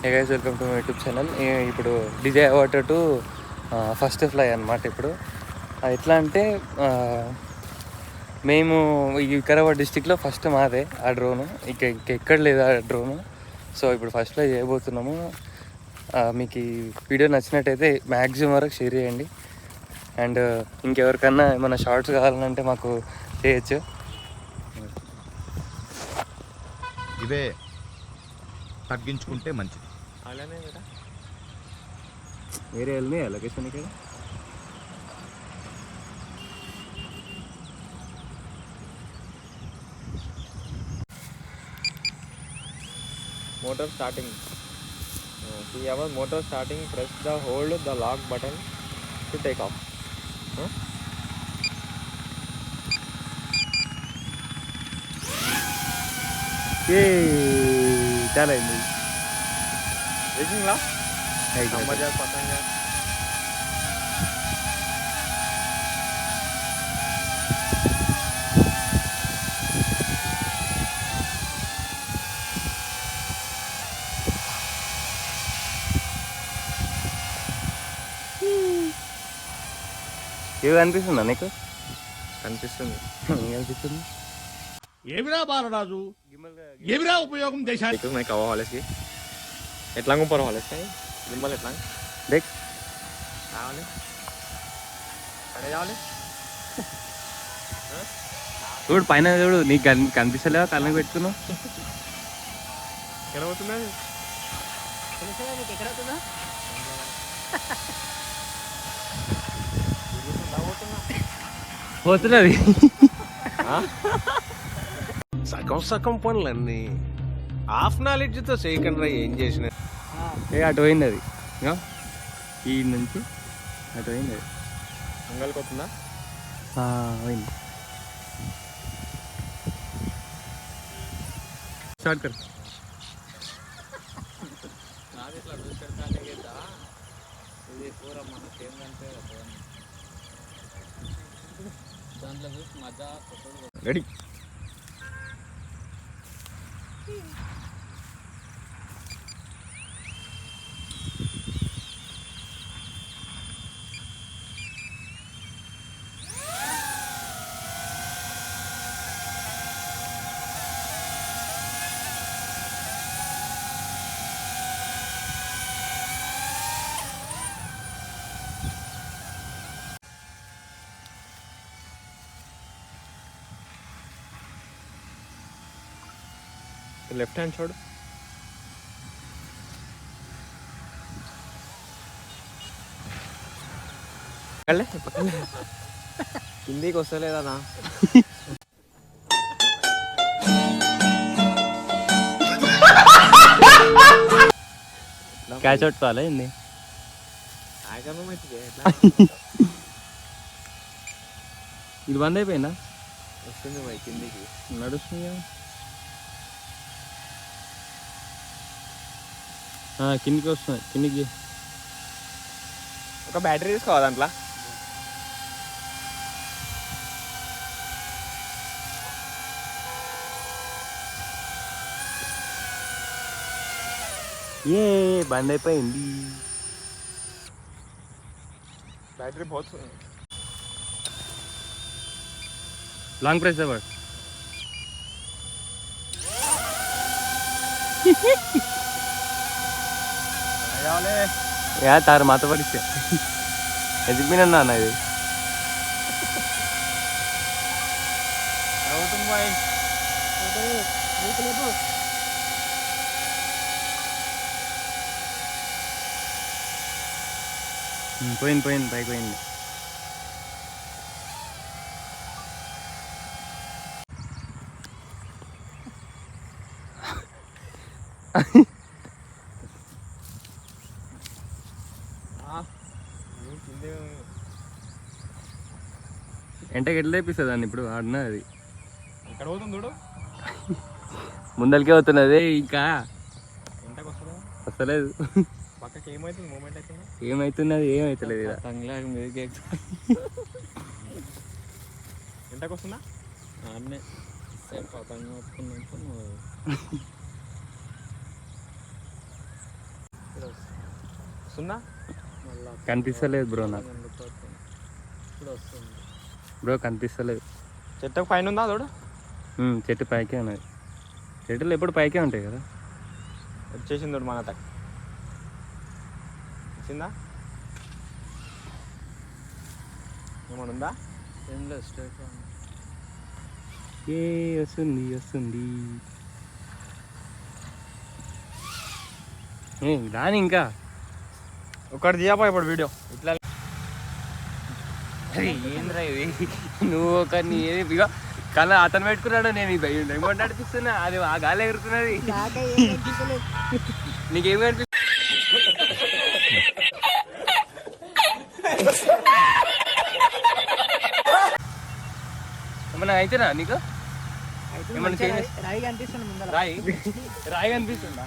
Hey guys, welcome to my YouTube channel. ఇప్పుడు DJ water to first fly అనమాట. ఇప్పుడు ఎట్లా అంటే మేము ఈ వికారాబాద్ డిస్టిక్లో ఫస్ట్ మాదే ఆ డ్రోను. ఇంకెక్కడ లేదు ఆ డ్రోను. సో ఇప్పుడు ఫస్ట్ ఫ్లై చేయబోతున్నాము. మీకు ఈ వీడియో నచ్చినట్టయితే మ్యాక్సిమం వరకు షేర్ చేయండి. అండ్ ఇంకెవరికన్నా ఏమైనా షార్ట్స్ కావాలంటే మాకు చేయొచ్చు. ఇవే తగ్గించుకుంటే మంచిది. అలానే కదా, వేరే వెళ్ళినాయి లొకేషన్ ఇక్కడ. motor starting. See our motor starting, press the hold the lock button to take off. చాలా అయింది Taking la समझ पतंग ఏవి అనిపిస్తుందా నీకు? కనిపిస్తుంది. అనిపిస్తుంది. ఏమిరా బాలరాజు, ఏమిరా ఉపయోగం దేశానికి? देखो मैं कवा वाले की ఎట్లా గుంపరు వాలేస్ కాయి గింబల్ ఎట్లా దేక్ రావాలి అడే రావాలి చూడు పైన చూడు. నీకు కనిపిస్తలేవా? కళ్ళకి పెట్టుకున్నావు. ఎక్కడ పోతున్నది? పోతున్నది. సగం పనులన్నీ హాఫ్ నాలెడ్జ్ తో చేయకుండా ఏం చేసిన అటు పోయింది అది. ఈ నుంచి అటు పోయింది అది. అంగల్కి వస్తుందా? పోయింది. స్టార్ట్ కర్. రెడీ. लेफ्ट हैंड छोड़. కిందికి వస్తలేదా? క్యాచ్ పట్టుకోవాలి ఏంది? ఇది బంద్ అయిపోయిందా? వస్తుంది మరి కిందికి నడుస్తుంది. కిందికి వస్తుంది. కిందికి ఒక బ్యాటరీ తీసుకోవాలి దాంట్లో. బంద్ అయిపోయింది. బ్యాటరీ बहुत లాంగ్ ప్రెస్ అవ్వడు. యా తారు మాతో పడిస్తే ఎదిగిపోయినా అన్న. ఇది పోయింది పోయింది పైకి పోయింది. ఎంటకి ఎట్లా తెప్పిస్తుంది దాన్ని ఇప్పుడు ఆడినా? అది ఎక్కడ పోతుంది చూడు. ముందరికే అవుతున్నది. ఇంకా ఎంతకు వస్తుందా? వస్తలేదు. పక్కకి ఏమవుతుంది? మూమెంట్ అవుతుంది. ఏమవుతున్నది? ఏమవుతలేదు. ఎంతకు వస్తుందా? ఆడనే పతంగ ఒప్పుకున్నప్పుడు వస్తుందా? కనిపిస్తలేదు బ్రో నాకు. ఇప్పుడు వస్తుంది. బ్రో కనిపిస్తలేదు. చెట్టుకు పైన ఉందా చూడు. చెట్టు పైకే ఉన్నది. చెట్టులు ఎప్పుడు పైకే ఉంటాయి కదా. వచ్చేసింది చూడు మన తక్కువ. వచ్చిందా? ఏమన్నా ఉందా? ఏం లేదు, స్ట్రైట్ ఏ వస్తుంది వస్తుంది. దాని ఇంకా ఒకటి తీయపా ఇప్పుడు వీడియో ఇట్లా. ఏంద్రా ఇది? నువ్వు ఒక నీ ఇక కళ్ళ అతను పెట్టుకున్నాడు, నేను రిమోట్ నడిపిస్తున్నా, అది ఆ గాలి ఎగురుతున్నది. నీకేం కనిపి ఏమన్నా అయితేనా నీకు? ఏమన్నా చేంజ్? రాయి కనిపిస్తుంది ముందర. రాయి రాయి కనిపిస్తుందా?